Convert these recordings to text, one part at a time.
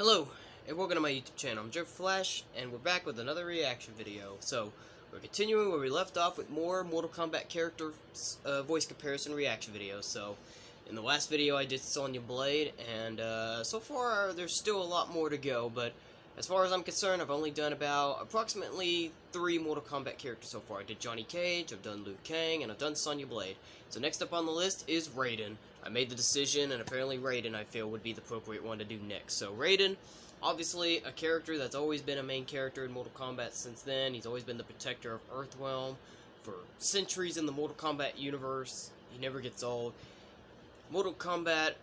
Hello, and welcome to my YouTube channel. I'm Joe Flash, and we're back with another reaction video. So, we're continuing where we left off with more Mortal Kombat character voice comparison reaction videos. So, in the last video I did Sonya Blade, and so far there's still a lot more to go, but as far as I'm concerned, I've only done about approximately 3 Mortal Kombat characters so far. I did Johnny Cage, I've done Liu Kang, and I've done Sonya Blade. So next up on the list is Raiden. I made the decision, and apparently Raiden, I feel, would be the appropriate one to do next. So Raiden, obviously a character that's always been a main character in Mortal Kombat since then. He's always been the protector of Earthrealm for centuries in the Mortal Kombat universe. He never gets old. Mortal Kombat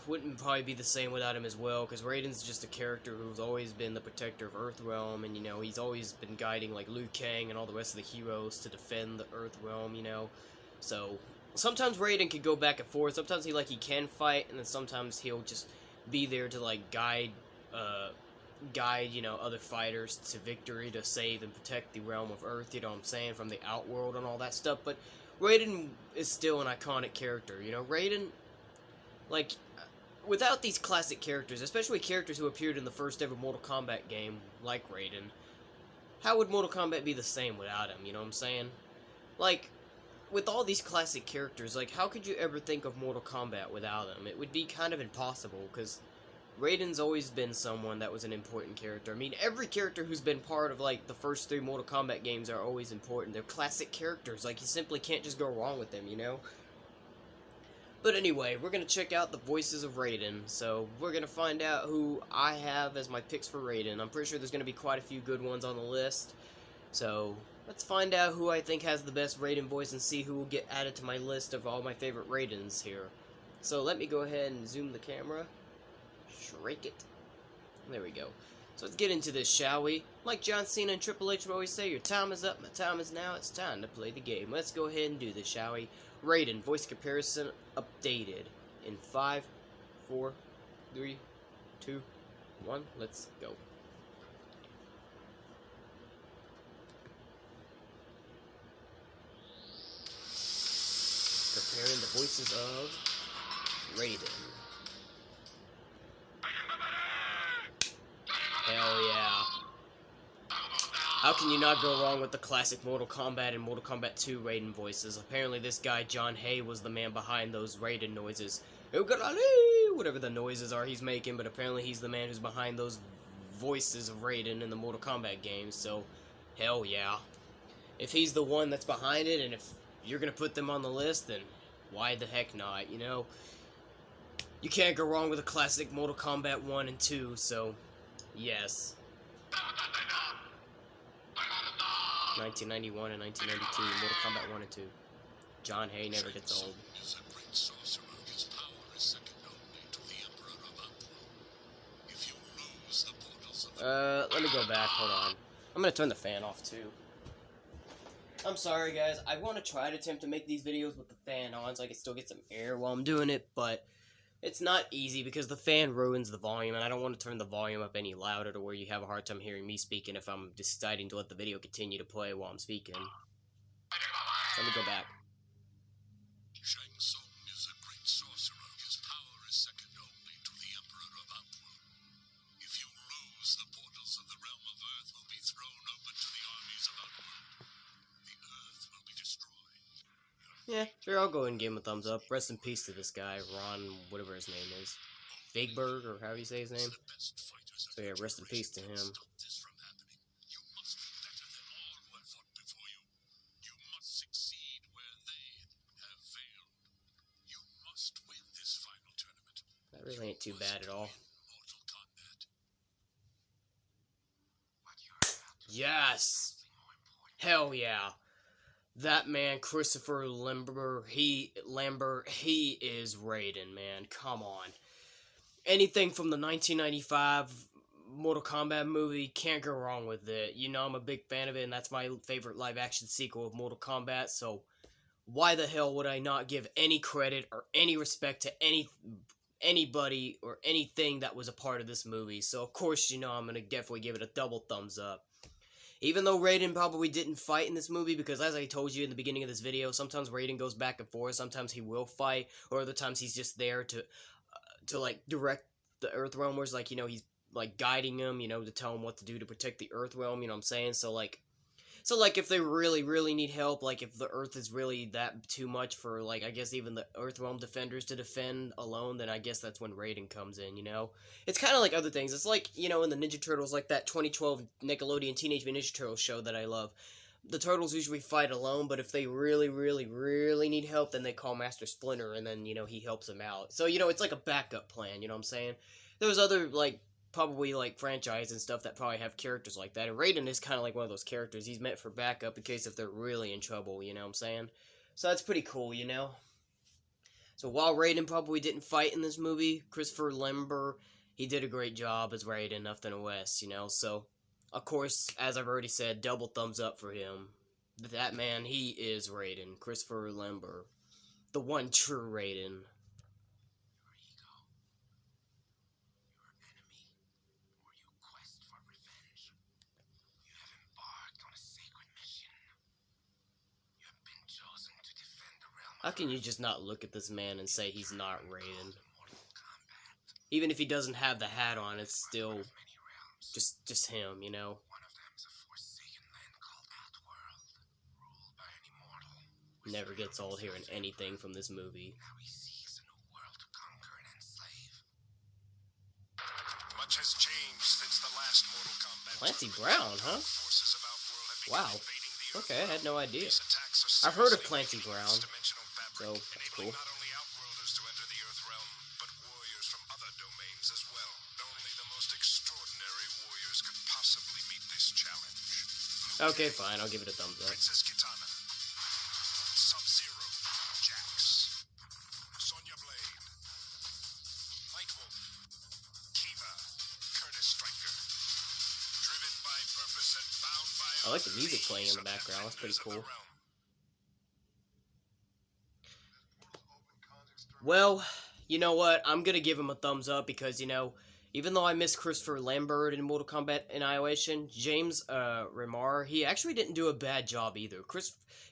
wouldn't probably be the same without him as well, because Raiden's just a character who's always been the protector of Earthrealm, and, you know, he's always been guiding, like, Liu Kang and all the rest of the heroes to defend the Earthrealm, you know. So, sometimes Raiden can go back and forth. Sometimes he can fight, and then sometimes he'll just be there to, like, guide, you know, other fighters to victory, to save and protect the realm of Earth, you know what I'm saying, from the outworld and all that stuff. But Raiden is still an iconic character, you know. Raiden, like, without these classic characters, especially characters who appeared in the first ever Mortal Kombat game, like Raiden, how would Mortal Kombat be the same without him, you know what I'm saying? Like, with all these classic characters, like, how could you ever think of Mortal Kombat without him? It would be kind of impossible, because Raiden's always been someone that was an important character. I mean, every character who's been part of, like, the first 3 Mortal Kombat games are always important. They're classic characters. Like, you simply can't just go wrong with them, you know? But anyway, we're gonna check out the voices of Raiden. So, we're gonna find out who I have as my picks for Raiden. I'm pretty sure there's gonna be quite a few good ones on the list. So, let's find out who I think has the best Raiden voice and see who will get added to my list of all my favorite Raidens here. So, let me go ahead and zoom the camera. Shrink it. There we go. So let's get into this, shall we? Like John Cena and Triple H would always say, your time is up, my time is now, it's time to play the game. Let's go ahead and do this, shall we? Raiden, voice comparison updated in 5, 4, 3, 2, 1, let's go. Comparing the voices of Raiden. Hell yeah. How can you not go wrong with the classic Mortal Kombat and Mortal Kombat 2 Raiden voices? Apparently this guy, John Hay, was the man behind those Raiden noises. Whatever the noises are he's making, but apparently he's the man who's behind those voices of Raiden in the Mortal Kombat games, so hell yeah. If he's the one that's behind it, and if you're gonna put them on the list, then why the heck not, you know? You can't go wrong with a classic Mortal Kombat 1 and 2, so yes. 1991 and 1992, Mortal Kombat 1 and 2. John Hay never gets old. Let me go back, hold on. I'm gonna turn the fan off too. I'm sorry guys, I want to try to attempt to make these videos with the fan on so I can still get some air while I'm doing it, but it's not easy because the fan ruins the volume, and I don't want to turn the volume up any louder to where you have a hard time hearing me speaking if I'm deciding to let the video continue to play while I'm speaking. So let me go back. Shang Tsung is a great sorcerer. His power is second only to the Emperor of Outworld. If you lose, the portals of the realm of Earth will be thrown open to the armies of Outworld. The Earth will be destroyed. Yeah, sure, I'll go ahead and give him a thumbs up. Rest in peace to this guy, Ron, whatever his name is. Vigberg, or however you say his name. So yeah, rest in peace to him. That really ain't too bad at all. Yes! Hell yeah! That man, Christopher Lambert, he is Raiden, man. Come on. Anything from the 1995 Mortal Kombat movie, can't go wrong with it. You know, I'm a big fan of it, and that's my favorite live-action sequel of Mortal Kombat, so why the hell would I not give any credit or any respect to anybody or anything that was a part of this movie? So, of course, you know, I'm gonna definitely give it a double thumbs up. Even though Raiden probably didn't fight in this movie, because as I told you in the beginning of this video, sometimes Raiden goes back and forth, sometimes he will fight, or other times he's just there to like, direct the Earthrealmers, like, you know, he's like guiding him, you know, to tell him what to do to protect the Earthrealm. You know what I'm saying? So if they really need help, like if the Earth is really that too much for like I guess even the Earthrealm defenders to defend alone, then I guess that's when Raiden comes in. You know, it's kind of like other things. It's like you know in the Ninja Turtles, like that 2012 Nickelodeon Teenage Mutant Ninja Turtles show that I love. The turtles usually fight alone, but if they really need help, then they call Master Splinter, and then you know he helps them out. So you know it's like a backup plan. You know what I'm saying? There's other like probably like franchise and stuff that probably have characters like that. And Raiden is kind of like one of those characters. He's meant for backup in case if they're really in trouble, you know what I'm saying? So that's pretty cool, you know? So while Raiden probably didn't fight in this movie, Christopher Lambert, he did a great job as Raiden, nothing less, you know? So, of course, as I've already said, double thumbs up for him. That man, he is Raiden. Christopher Lambert. The one true Raiden. How can you just not look at this man and say he's not Raiden? Even if he doesn't have the hat on, it's still just him, you know? Never gets old hearing anything from this movie. Much has changed since the last Mortal Kombat. Clancy Brown, huh? Forces of Outworld have Wow. invading the Okay, I had no idea. These attacks are I've heard of seriously Clancy Brown, dimensional fabric, so that's cool. not only Outworlders to enter the Earthrealm, but warriors from other domains as well. Only the most extraordinary warriors could possibly meet this challenge. Okay, fine, I'll give it a thumbs up. Princess Kitana, Sub-Zero, Jax, Sonya Blade, Nightwolf, Kiva, Curtis Stryker. Driven by purpose and bound by I like the music playing in the background, that's pretty cool. Well, you know what, I'm gonna give him a thumbs up because, you know, even though I miss Christopher Lambert in Mortal Kombat Annihilation, James Remar, he actually didn't do a bad job either.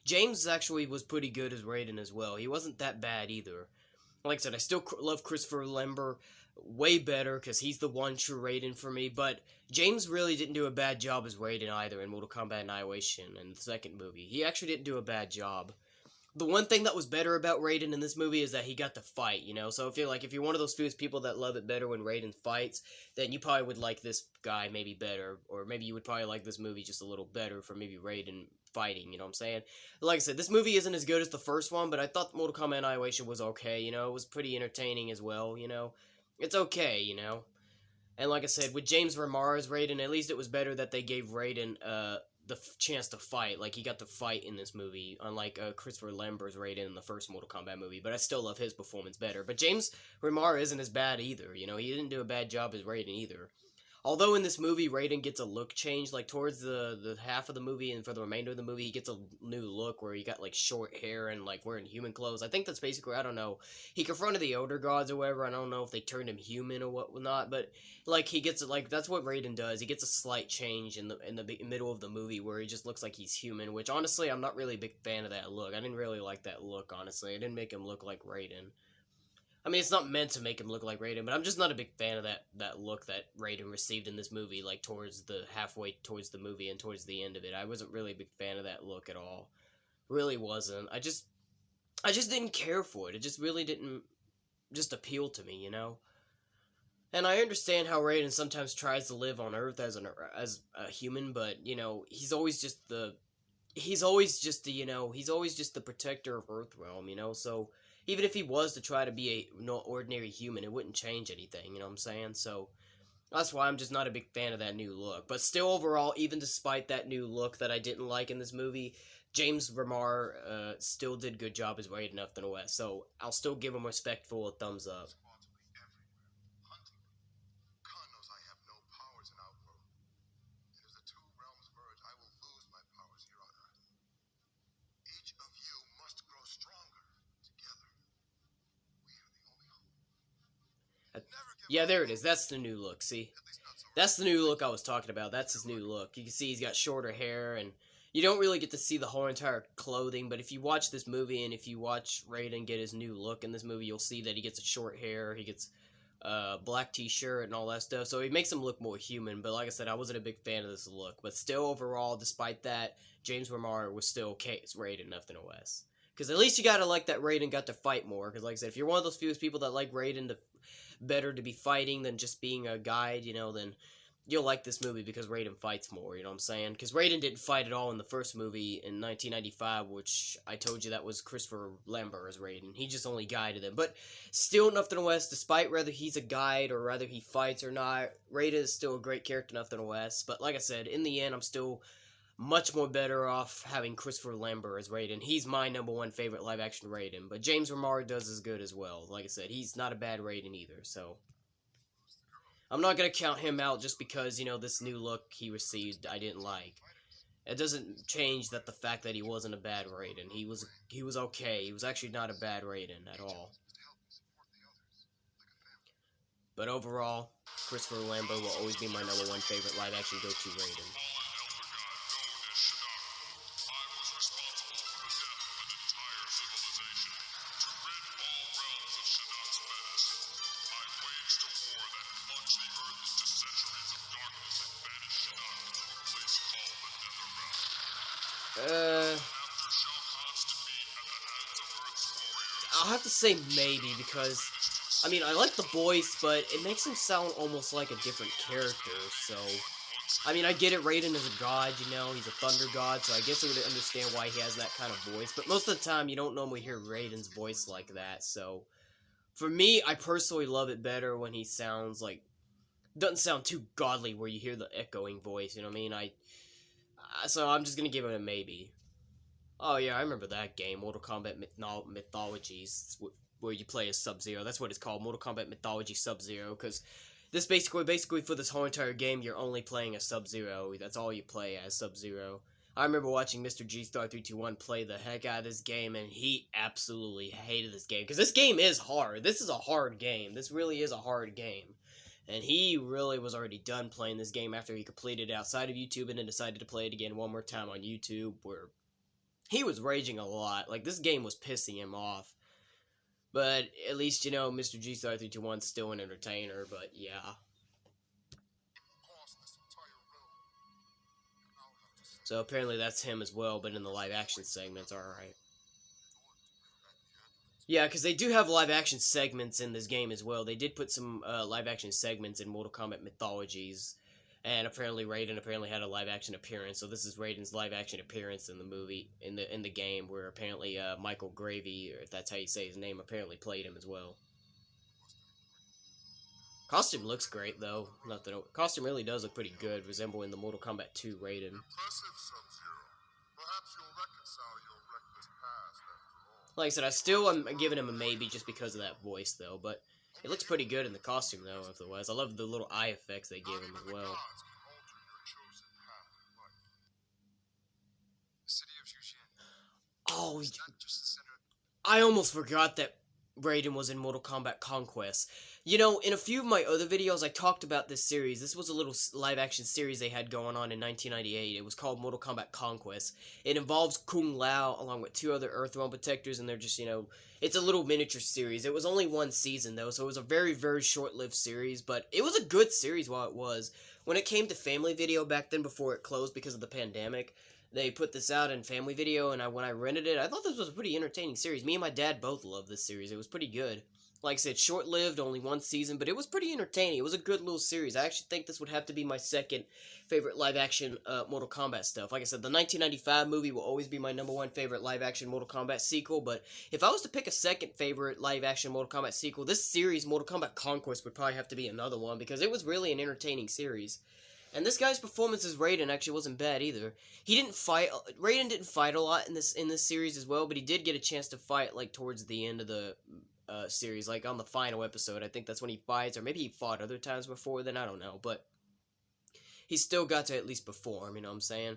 James actually was pretty good as Raiden as well. He wasn't that bad either. Like I said, I still love Christopher Lambert way better because he's the one true Raiden for me, but James really didn't do a bad job as Raiden either in Mortal Kombat Annihilation and the second movie. He actually didn't do a bad job. The one thing that was better about Raiden in this movie is that he got to fight, you know? So if you're one of those people that love it better when Raiden fights, then you probably would like this guy maybe better, or maybe you would probably like this movie just a little better for maybe Raiden fighting, you know what I'm saying? Like I said, this movie isn't as good as the first one, but I thought Mortal Kombat Annihilation was okay, you know? It was pretty entertaining as well, you know? It's okay, you know? And like I said, with James Remar as Raiden, at least it was better that they gave Raiden, the chance to fight. Like, he got to fight in this movie, unlike Christopher Lambert's Raiden in the first Mortal Kombat movie, but I still love his performance better. But James Remar isn't as bad either, you know, he didn't do a bad job as Raiden either. Although in this movie, Raiden gets a look change, like, towards the half of the movie, and for the remainder of the movie, he gets a new look where he got, like, short hair and, like, wearing human clothes. I think that's basically, I don't know, he confronted the Elder Gods or whatever, I don't know if they turned him human or whatnot, but, like, he gets, like, that's what Raiden does, he gets a slight change in the middle of the movie where he just looks like he's human, which, honestly, I'm not really a big fan of that look. I didn't really like that look, honestly. It didn't make him look like Raiden. I mean, it's not meant to make him look like Raiden, but I'm just not a big fan of that look that Raiden received in this movie, like, towards the halfway towards the movie and towards the end of it. I wasn't really a big fan of that look at all. Really wasn't. I just didn't care for it. It just really didn't just appeal to me, you know? And I understand how Raiden sometimes tries to live on Earth as a human, but, you know, he's always just the protector of Earthrealm, you know? So even if he was to try to be a ordinary human, it wouldn't change anything, you know what I'm saying? So that's why I'm just not a big fan of that new look. But still, overall, even despite that new look that I didn't like in this movie, James Remar still did a good job as Raiden Up in the West. So I'll still give him respectful a thumbs up. Yeah, there it is. That's the new look, see? That's the new look I was talking about. That's his new look. You can see he's got shorter hair, and you don't really get to see the whole entire clothing, but if you watch this movie, and if you watch Raiden get his new look in this movie, you'll see that he gets a short hair, he gets black t-shirt and all that stuff, so it makes him look more human. But like I said, I wasn't a big fan of this look. But still, overall, despite that, James Remar was still okay as Raiden, nothing less. Because at least you gotta like that Raiden got to fight more. Because like I said, if you're one of those few people that like Raiden better to be fighting than just being a guide, then you'll like this movie because Raiden fights more, you know what I'm saying? Because Raiden didn't fight at all in the first movie in 1995, which I told you that was Christopher Lambert as Raiden. He just only guided him. But still, Nothing West, despite whether he's a guide or whether he fights or not, Raiden is still a great character, Nothing West. But like I said, in the end, I'm still much more better off having Christopher Lambert as Raiden. He's my #1 favorite live-action Raiden. But James Remar does as good as well. Like I said, he's not a bad Raiden either, so I'm not going to count him out just because, this new look he received I didn't like. It doesn't change that the fact that he wasn't a bad Raiden. He was okay. He was actually not a bad Raiden at all. But overall, Christopher Lambert will always be my #1 favorite live-action go-to Raiden. I'll have to say maybe because, I like the voice, but it makes him sound almost like a different character, so, I get it, Raiden is a god, he's a thunder god, so I guess I would understand why he has that kind of voice, but most of the time, you don't normally hear Raiden's voice like that, so, for me, I personally love it better when he sounds like, doesn't sound too godly where you hear the echoing voice, you know what I mean? So I'm just gonna give it a maybe. Oh yeah, I remember that game, Mortal Kombat Mythologies, where you play as Sub-Zero. That's what it's called, Mortal Kombat Mythology Sub-Zero, because this basically for this whole entire game, you're only playing as Sub-Zero. That's all you play as, Sub-Zero. I remember watching Mr. G-Star321 play the heck out of this game, and he absolutely hated this game, because this game is hard. This is a hard game. This really is a hard game. And he really was already done playing this game after he completed it outside of YouTube, and then decided to play it again one more time on YouTube, where he was raging a lot. Like, this game was pissing him off. But at least, Mr. G-Star321's still an entertainer, but yeah. So apparently that's him as well, but in the live-action segments, alright. Yeah, because they do have live-action segments in this game as well. They did put some live-action segments in Mortal Kombat Mythologies. And apparently Raiden had a live-action appearance, so this is Raiden's live-action appearance in the movie, in the game, where apparently Michael Gravy, or if that's how you say his name, apparently played him as well. Costume looks great, though. Costume really does look pretty good, resembling the Mortal Kombat 2 Raiden. Like I said, I still am giving him a maybe just because of that voice, though, but it looks pretty good in the costume, though, otherwise. I love the little eye effects they give him as well. Oh, I almost forgot that Raiden was in Mortal Kombat Conquest. In a few of my other videos, I talked about this series. This was a little live-action series they had going on in 1998. It was called Mortal Kombat Conquest. It involves Kung Lao along with 2 other Earthrealm Protectors, and they're just, it's a little miniature series. It was only 1 season, though, so it was a very, very short-lived series, but it was a good series while it was. When it came to Family Video back then, before it closed because of the pandemic, they put this out in Family Video, and when I rented it, I thought this was a pretty entertaining series. Me and my dad both loved this series. It was pretty good. Like I said, short-lived, only 1 season, but it was pretty entertaining. It was a good little series. I actually think this would have to be my second favorite live-action Mortal Kombat stuff. Like I said, the 1995 movie will always be my #1 favorite live-action Mortal Kombat sequel, but if I was to pick a second favorite live-action Mortal Kombat sequel, this series, Mortal Kombat Conquest, would probably have to be another one, because it was really an entertaining series. And this guy's performance as Raiden actually wasn't bad either. Raiden didn't fight a lot in this series as well, but he did get a chance to fight, like, towards the end of the series, like, on the final episode. I think that's when he fights, or maybe he fought other times before then, I don't know, but he still got to at least perform, you know what I'm saying?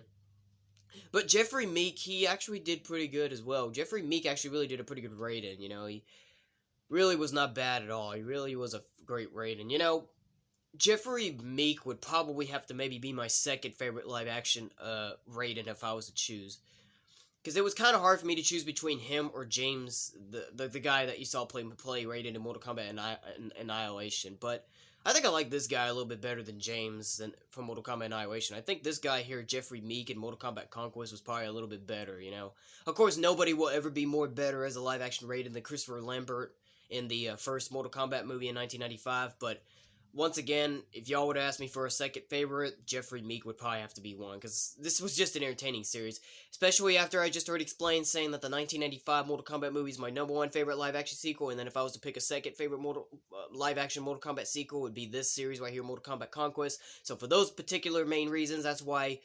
But Jeffrey Meek, he actually did pretty good as well. Jeffrey Meek actually really did a pretty good Raiden, he really was not bad at all. He really was a great Raiden, Jeffrey Meek would probably have to maybe be my second favorite live-action Raiden if I was to choose. because it was kind of hard for me to choose between him or James, the guy that you saw play Raiden in Mortal Kombat Annihilation. But I think I like this guy a little bit better than James than from Mortal Kombat Annihilation. I think this guy here, Jeffrey Meek in Mortal Kombat Conquest, was probably a little bit better. You know, of course, nobody will ever be more better as a live action Raiden than Christopher Lambert in the first Mortal Kombat movie in 1995. But once again, if y'all would ask me for a second favorite, Jeffrey Meek would probably have to be one, because this was just an entertaining series. Especially after I just already explained saying that the 1995 Mortal Kombat movie is my number one favorite live-action sequel, and then if I was to pick a second favorite live-action Mortal Kombat sequel, it would be this series right here, Mortal Kombat Conquest. So for those particular main reasons, that's why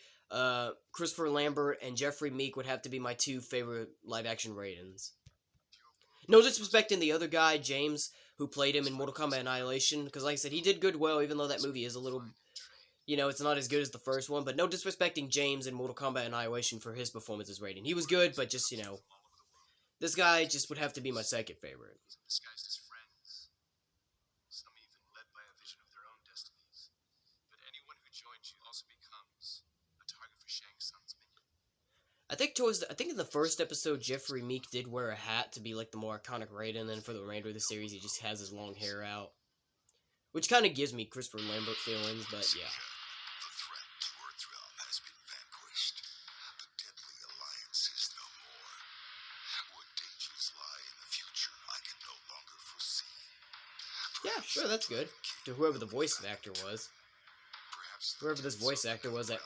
Christopher Lambert and Jeffrey Meek would have to be my two favorite live-action Raidens. No disrespecting the other guy, James, who played him in Mortal Kombat Annihilation, because like I said, he did good well, even though that movie is a little, you know, it's not as good as the first one, but no disrespecting James in Mortal Kombat Annihilation for his performance as Raiden. He was good, but just, you know, this guy just would have to be my second favorite. Disguised as friends, some even led by a vision of their own destinies. But anyone who joins you also becomes a target for Shang Tsung's minion. I think in the first episode, Jeffrey Meek did wear a hat to be like the more iconic Raiden, and then for the remainder of the series, he just has his long hair out. Which kind of gives me Christopher Lambert feelings, but yeah. The threat to Earthrealm has been vanquished. The deadly alliance is no more. What dangers lie in the future, I can no longer foresee. Yeah, sure, that's good. To whoever the voice actor was. Whoever this voice actor was that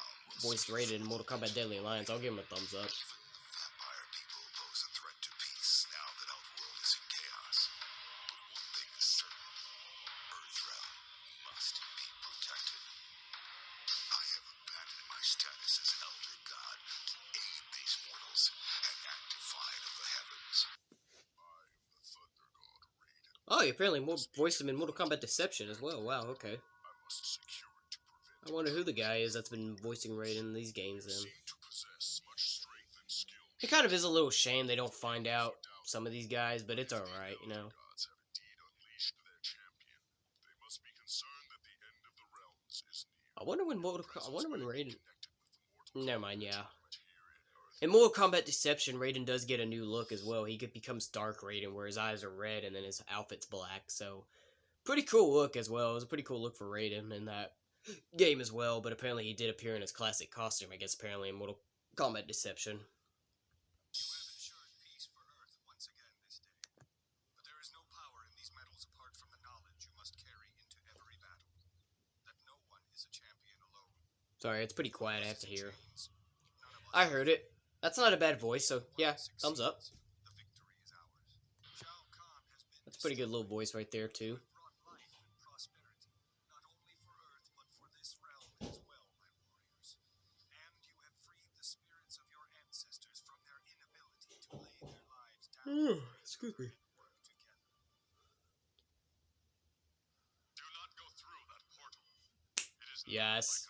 voiced Raiden in Mortal Kombat Deadly Alliance, I'll give him a thumbs up. Vampire people pose a threat to peace now that Outworld is in chaos. But one thing is certain. Earthrealm must be protected. I have abandoned my status as Elder God to aid these mortals and act defiant of the heavens. I am the Thunder God, Raiden. Oh, you apparently voiced him in Mortal Kombat Deception as well. Wow, okay. I must secure it to prevent. I wonder who the guy is that's been voicing Raiden in these games then. It kind of is a little shame they don't find out some of these guys, but it's alright, you know. I wonder when Raiden... Never mind, yeah. In Mortal Kombat Deception, Raiden does get a new look as well. He becomes Dark Raiden, where his eyes are red and then his outfit's black, so... Pretty cool look as well. It was a pretty cool look for Raiden in that game as well, but apparently he did appear in his classic costume, I guess, apparently in Mortal Kombat Deception. You have ensured peace for Earth once again this day. But there is no power in these metals apart from the knowledge you must carry into every battle. That no one is a champion alone. Sorry, it's pretty quiet, I have to hear. I heard it. That's not a bad voice, so yeah, thumbs up. That's a pretty good little voice right there, too. Excuse me. Yes.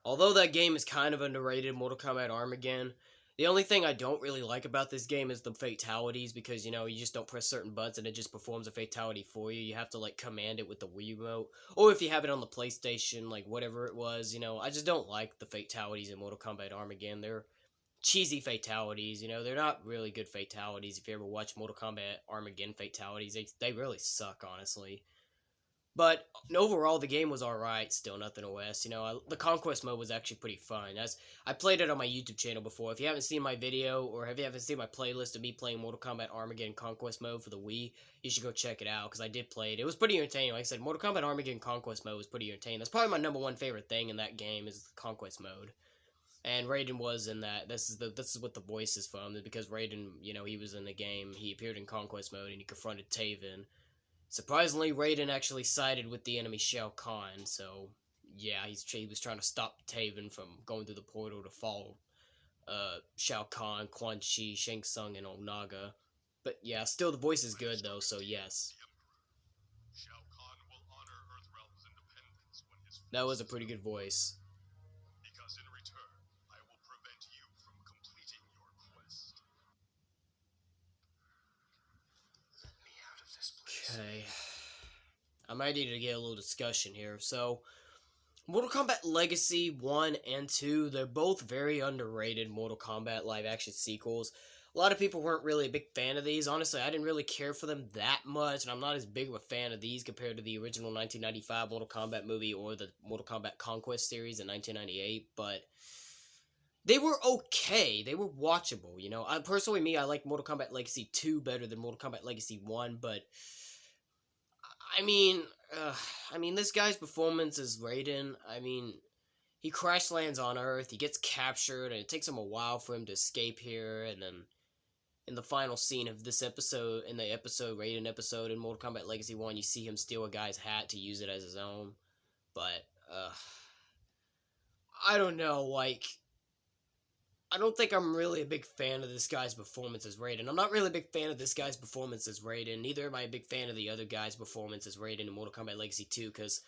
Although that game is kind of underrated, Mortal Kombat Armageddon, the only thing I don't really like about this game is the fatalities, because, you know, you just don't press certain buttons and it just performs a fatality for you. You have to, like, command it with the Wii remote, or if you have it on the PlayStation, like, whatever it was, you know, I just don't like the fatalities in Mortal Kombat Armageddon. They're cheesy fatalities, you know, they're not really good fatalities. If you ever watch Mortal Kombat Armageddon fatalities, they really suck, honestly. But overall, the game was alright, still nothing OS. You know, the Conquest mode was actually pretty fun. I played it on my YouTube channel before. If you haven't seen my video, or if you haven't seen my playlist of me playing Mortal Kombat Armageddon Conquest mode for the Wii, you should go check it out, because I did play it. It was pretty entertaining. Like I said, Mortal Kombat Armageddon Conquest mode was pretty entertaining. That's probably my number one favorite thing in that game, is the Conquest mode. And Raiden was in that. This is what the voice is from, because Raiden, you know, he was in the game. He appeared in Conquest mode, and he confronted Taven. Surprisingly, Raiden actually sided with the enemy Shao Kahn, so yeah, he was trying to stop Taven from going through the portal to follow Shao Kahn, Quan Chi, Shang Tsung, and Onaga. But yeah, still the voice is good though, so yes. That was a pretty good voice. Because in return, I will prevent you from completing your quest. Let me out of this place. Okay. I might need to get a little discussion here. So, Mortal Kombat Legacy 1 and 2, they're both very underrated Mortal Kombat live action sequels. A lot of people weren't really a big fan of these. Honestly, I didn't really care for them that much, and I'm not as big of a fan of these compared to the original 1995 Mortal Kombat movie or the Mortal Kombat Conquest series in 1998, but they were okay. They were watchable, you know. Personally, I like Mortal Kombat Legacy 2 better than Mortal Kombat Legacy 1, but I mean, uh, this guy's performance as Raiden, he crash lands on Earth, he gets captured, and it takes him a while for him to escape here, and then in the final scene of this episode, in the episode, Raiden episode in Mortal Kombat Legacy 1, you see him steal a guy's hat to use it as his own, but, I don't know, like, I don't think I'm really a big fan of this guy's performance as Raiden. I'm not really a big fan of this guy's performance as Raiden. Neither am I a big fan of the other guy's performance as Raiden in Mortal Kombat Legacy 2, because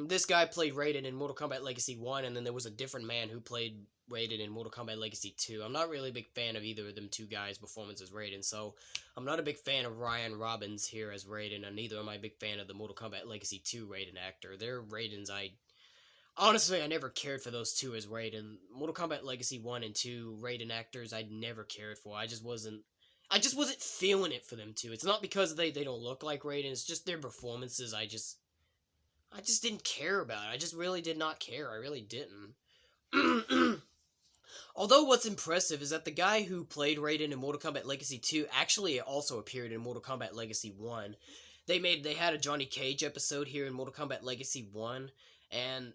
this guy played Raiden in Mortal Kombat Legacy 1, and then there was a different man who played Raiden in Mortal Kombat Legacy 2. I'm not really a big fan of either of them two guys' performance as Raiden, so I'm not a big fan of Ryan Robbins here as Raiden, and neither am I a big fan of the Mortal Kombat Legacy 2 Raiden actor. Their Raidens, honestly, I never cared for those two as Raiden. Mortal Kombat Legacy 1 and 2 Raiden actors I never cared for. I just wasn't feeling it for them two. It's not because they don't look like Raiden, it's just their performances I just didn't care about. I just really did not care. I really didn't. Although what's impressive is that the guy who played Raiden in Mortal Kombat Legacy 2 actually also appeared in Mortal Kombat Legacy 1. They had a Johnny Cage episode here in Mortal Kombat Legacy 1, and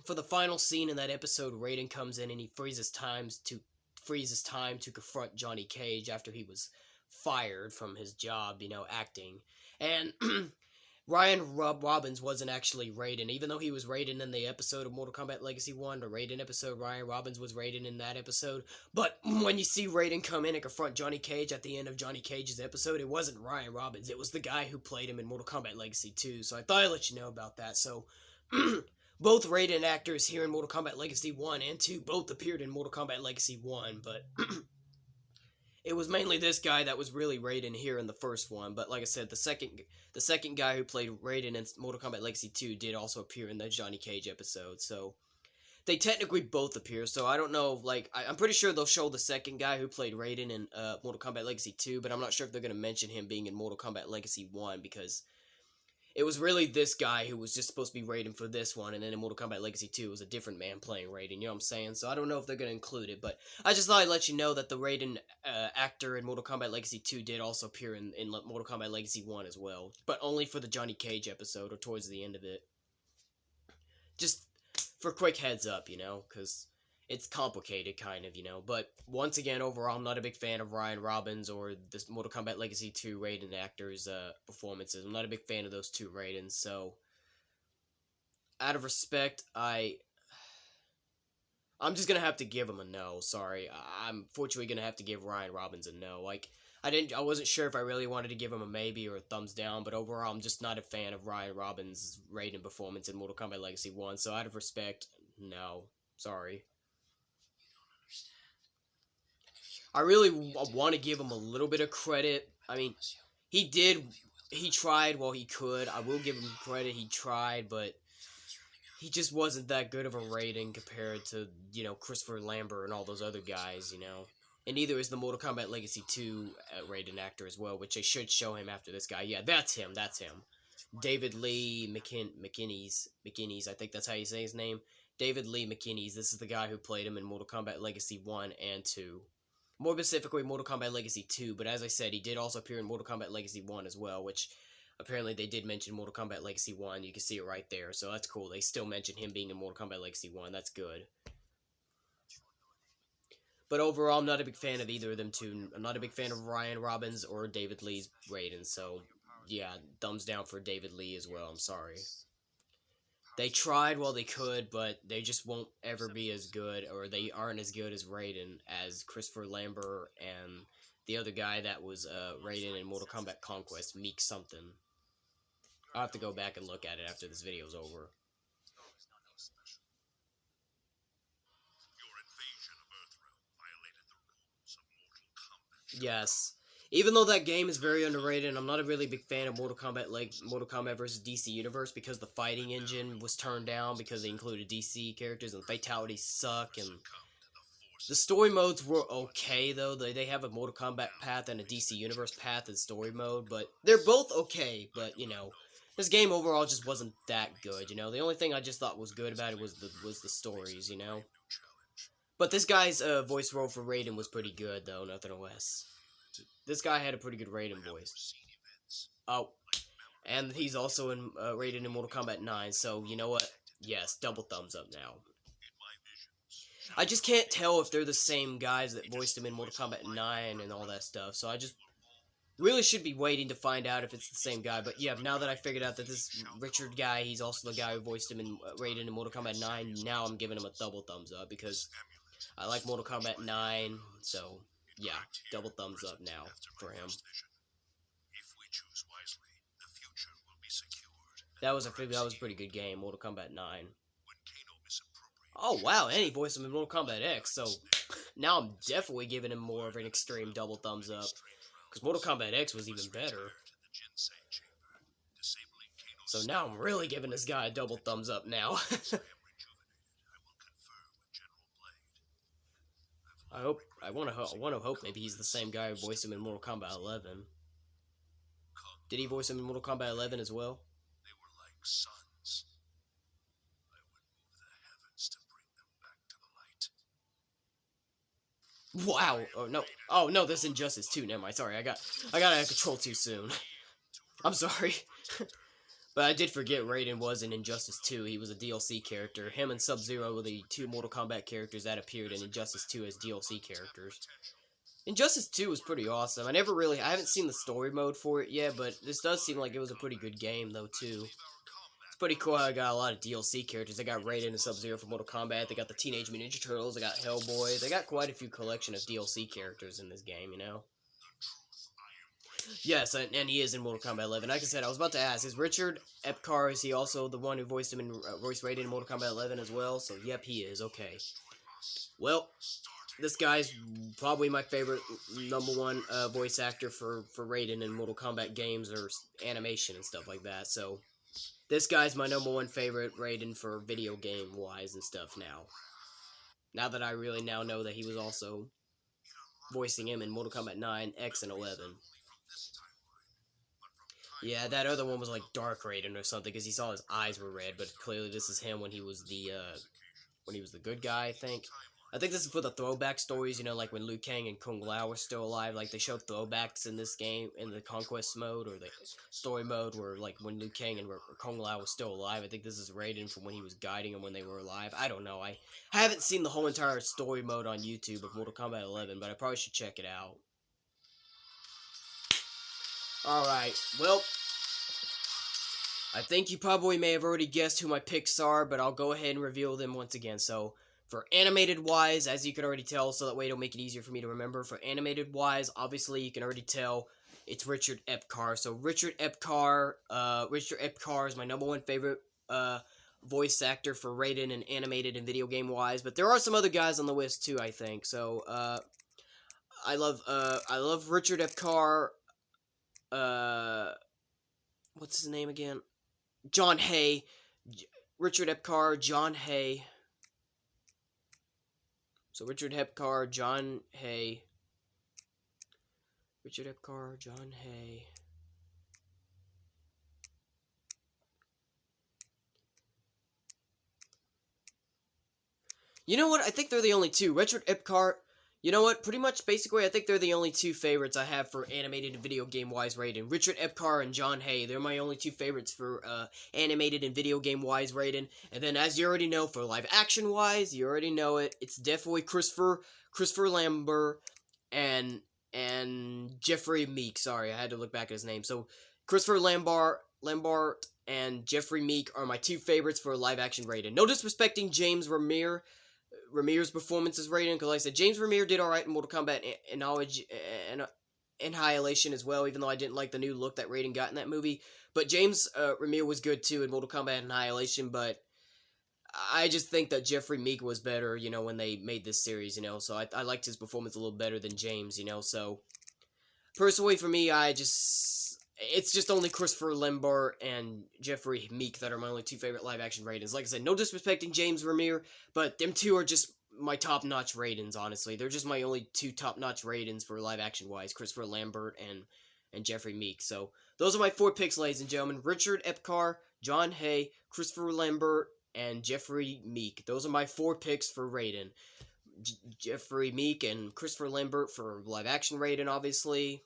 for the final scene in that episode, Raiden comes in and he freezes time to confront Johnny Cage after he was fired from his job, acting. And Ryan Robbins wasn't actually Raiden, even though he was Raiden in the episode of Mortal Kombat Legacy 1, the Raiden episode, Ryan Robbins was Raiden in that episode. But when you see Raiden come in and confront Johnny Cage at the end of Johnny Cage's episode, it wasn't Ryan Robbins, it was the guy who played him in Mortal Kombat Legacy 2, so I thought I'd let you know about that. So, both Raiden actors here in Mortal Kombat Legacy 1 and 2 both appeared in Mortal Kombat Legacy 1, but it was mainly this guy that was really Raiden here in the first one. But like I said, the second guy who played Raiden in Mortal Kombat Legacy 2 did also appear in the Johnny Cage episode. So they technically both appear. So I don't know. Like I'm pretty sure they'll show the second guy who played Raiden in Mortal Kombat Legacy 2, but I'm not sure if they're gonna mention him being in Mortal Kombat Legacy 1 because it was really this guy who was just supposed to be Raiden for this one, and then in Mortal Kombat Legacy 2, it was a different man playing Raiden, you know what I'm saying? So I don't know if they're going to include it, but I just thought I'd let you know that the Raiden actor in Mortal Kombat Legacy 2 did also appear in Mortal Kombat Legacy 1 as well, but only for the Johnny Cage episode, or towards the end of it. Just for quick heads up, because it's complicated, kind of, But once again, overall, I'm not a big fan of Ryan Robbins or this Mortal Kombat Legacy 2 Raiden actors' performances. I'm not a big fan of those two Raidens, so out of respect, I'm just gonna have to give him a no. Sorry, I'm fortunately gonna have to give Ryan Robbins a no. Like I wasn't sure if I really wanted to give him a maybe or a thumbs down, but overall, I'm just not a fan of Ryan Robbins' Raiden performance in Mortal Kombat Legacy 1. So out of respect, no, sorry. I really want to give him a little bit of credit. He did, he tried while he could. I will give him credit, he tried, but he just wasn't that good of a rating compared to, Christopher Lambert and all those other guys. And neither is the Mortal Kombat Legacy 2 Raiden actor as well, which they should show him after this guy. Yeah, that's him. David Lee McInnes, I think that's how you say his name. David Lee McInnes, this is the guy who played him in Mortal Kombat Legacy 1 and 2. More specifically, Mortal Kombat Legacy 2, but as I said, he did also appear in Mortal Kombat Legacy 1 as well, which apparently they did mention Mortal Kombat Legacy 1. You can see it right there, so that's cool. They still mention him being in Mortal Kombat Legacy 1. That's good. But overall, I'm not a big fan of either of them two. I'm not a big fan of Ryan Robbins or David Lee's Raiden, so yeah, thumbs down for David Lee as well. I'm sorry. They tried while they could, but they just won't ever be as good, or they aren't as good as Raiden as Christopher Lambert and the other guy that was Raiden in Mortal Kombat Conquest, Meek something. I'll have to go back and look at it after this video's over. Your invasion of Earthrealm violated the rules of Mortal Kombat. Yes. Even though that game is very underrated, I'm not a really big fan of Mortal Kombat, like Mortal Kombat vs. DC Universe, because the fighting engine was turned down because they included DC characters and fatalities suck, and the story modes were okay though. They have a Mortal Kombat path and a DC Universe path in story mode, but they're both okay. But you know, this game overall just wasn't that good. You know, the only thing I just thought was good about it was the stories. You know, but this guy's voice role for Raiden was pretty good though, nothing less. This guy had a pretty good Raiden voice. Oh, and he's also in Raiden in Mortal Kombat 9. So you know what? Yes, double thumbs up now. I just can't tell if they're the same guys that voiced him in Mortal Kombat 9 and all that stuff. So I just really should be waiting to find out if it's the same guy. But yeah, now that I figured out that this Richard guy, he's also the guy who voiced him in Raiden in Mortal Kombat 9, now I'm giving him a double thumbs up because I like Mortal Kombat 9. So yeah, double thumbs up now for him. That was a pretty good game, Mortal Kombat 9. Oh wow, and he voiced him in Mortal Kombat X, so now I'm definitely giving him more of an extreme double thumbs up. Because Mortal Kombat X was even better. So now I'm really giving this guy a double thumbs up now. I want to hope maybe he's the same guy who voiced him in Mortal Kombat 11. Did he voice him in Mortal Kombat 11 as well? They were like suns. I would move the heavens to bring them back to the light. Wow. Oh no, this Injustice 2. Never mind. Sorry, I got out of control too soon. I'm sorry. But I did forget Raiden was in Injustice 2. He was a DLC character. Him and Sub-Zero were the two Mortal Kombat characters that appeared in Injustice 2 as DLC characters. Injustice 2 was pretty awesome. I haven't seen the story mode for it yet, but this does seem like it was a pretty good game, though, too. It's pretty cool how I got a lot of DLC characters. They got Raiden and Sub-Zero from Mortal Kombat. They got the Teenage Mutant Ninja Turtles. They got Hellboy. They got quite a few collection of DLC characters in this game, you know? Yes, and he is in Mortal Kombat 11. Like I said, I was about to ask, is Richard Epcar, is he also the one who voiced him in voice Raiden in Mortal Kombat 11 as well? So, yep, he is. Okay. Well, this guy's probably my favorite #1 voice actor for Raiden in Mortal Kombat games or animation and stuff like that. So, this guy's my #1 favorite Raiden for video game-wise and stuff now. Now that I really now know that he was also voicing him in Mortal Kombat 9, X, and 11. Yeah, that other one was like Dark Raiden or something because he saw his eyes were red, but clearly this is him when he was the good guy, I think. I think this is for the throwback stories, you know, like when Liu Kang and Kung Lao were still alive. Like they showed throwbacks in this game in the conquest mode or the story mode, where like when Liu Kang and Kung Lao was still alive. I think this is Raiden from when he was guiding them when they were alive. I don't know. I haven't seen the whole entire story mode on YouTube of Mortal Kombat 11, but I probably should check it out. Alright, well, I think you probably may have already guessed who my picks are, but I'll go ahead and reveal them once again. So, for animated-wise, as you can already tell, so that way it'll make it easier for me to remember, for animated-wise, obviously you can already tell it's Richard Epcar. So, Richard Epcar is my #1 favorite voice actor for Raiden and animated and video game-wise, but there are some other guys on the list too, I think. So, I love Richard Epcar. What's his name again? John Hay. Richard Epcar, John Hay. So Richard Epcar, John Hay. Richard Epcar, John Hay. You know what? I think they're the only two. Richard Epcar. You know what? Pretty much, basically, I think they're the only two favorites I have for animated and video game-wise Raiden. Richard Epcar and John Hay. They're my only two favorites for animated and video game-wise Raiden. And then, as you already know, for live-action-wise, you already know it. It's definitely Christopher Lambert and Jeffrey Meek. Sorry, I had to look back at his name. So, Christopher Lambert and Jeffrey Meek are my two favorites for live-action Raiden. No disrespecting James Ramir's performance as Raiden, because like I said, James Remire did alright in Mortal Kombat Annihilation as well, even though I didn't like the new look that Raiden got in that movie. But James Remire was good too in Mortal Kombat Annihilation, but I just think that Jeffrey Meek was better, you know, when they made this series, you know, so I liked his performance a little better than James, you know, so Personally, for me, it's just only Christopher Lambert and Jeffrey Meek that are my only two favorite live-action Raidens. Like I said, no disrespecting James Vermeer, but them two are just my top-notch Raidens, honestly. They're just my only two top-notch Raidens for live-action-wise, Christopher Lambert and Jeffrey Meek. So, those are my 4 picks, ladies and gentlemen. Richard Epcar, John Hay, Christopher Lambert, and Jeffrey Meek. Those are my 4 picks for Raiden. Jeffrey Meek and Christopher Lambert for live-action Raiden, obviously.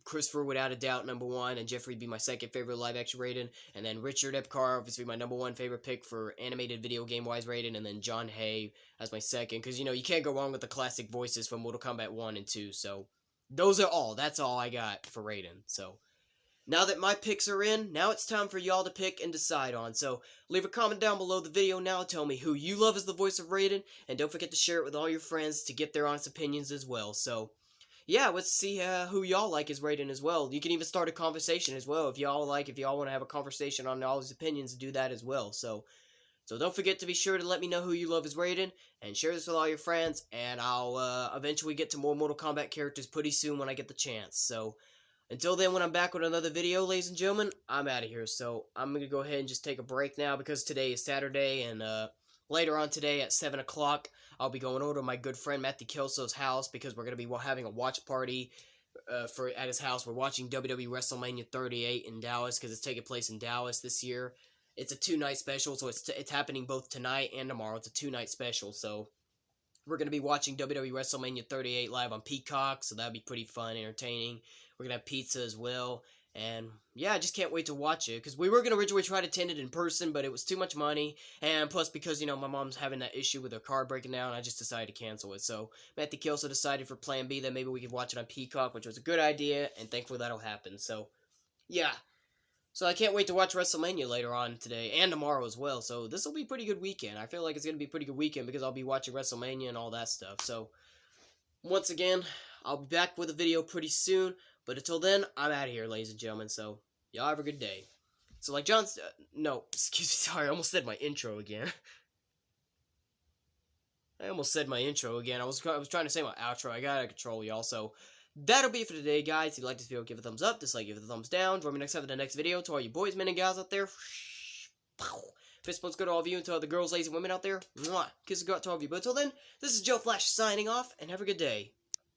Christopher, without a doubt, number 1, and Jeffrey be my second favorite live-action Raiden. And then Richard Epcar, obviously my number 1 favorite pick for animated video game-wise Raiden. And then John Hay as my second, because, you can't go wrong with the classic voices from Mortal Kombat 1 and 2. So, those are all. That's all I got for Raiden. So, now that my picks are in, now it's time for y'all to pick and decide on. So, leave a comment down below the video now. Tell me who you love as the voice of Raiden. And don't forget to share it with all your friends to get their honest opinions as well. So, yeah, let's see who y'all like as Raiden as well. You can even start a conversation as well. If y'all want to have a conversation on all his opinions, do that as well. So don't forget to be sure to let me know who you love as Raiden. And share this with all your friends. And I'll eventually get to more Mortal Kombat characters pretty soon when I get the chance. So, until then, when I'm back with another video, ladies and gentlemen, I'm out of here. So, I'm going to go ahead and just take a break now because today is Saturday. And later on today at 7 o'clock, I'll be going over to my good friend Matthew Kelso's house because we're going to be having a watch party at his house. We're watching WWE WrestleMania 38 in Dallas because it's taking place in Dallas this year. It's a 2-night special, so it's happening both tonight and tomorrow. It's a 2-night special, so we're going to be watching WWE WrestleMania 38 live on Peacock, so that'll be pretty fun, entertaining. We're going to have pizza as well. And yeah, I just can't wait to watch it. Because we were going to originally try to attend it in person, but it was too much money. And plus because, my mom's having that issue with her car breaking down, I just decided to cancel it. So Matthew Kelso decided for Plan B that maybe we could watch it on Peacock, which was a good idea. And thankfully that'll happen. So yeah. So I can't wait to watch WrestleMania later on today and tomorrow as well. So this will be a pretty good weekend. I feel like it's going to be a pretty good weekend because I'll be watching WrestleMania and all that stuff. So once again, I'll be back with a video pretty soon. But until then, I'm out of here, ladies and gentlemen. So y'all have a good day. So like no, excuse me, sorry, I almost said my intro again. I almost said my intro again. I was trying to say my outro. I gotta control y'all. So that'll be it for today, guys. If you like this video, give it a thumbs up. Dislike, give it a thumbs down. Join me next time for the next video. To all you boys, men, and gals out there. Fist bumps go to all of you, and to all the girls, ladies, and women out there. Mwah. Kisses go out to all of you. But until then, this is Joe Flash signing off, and have a good day.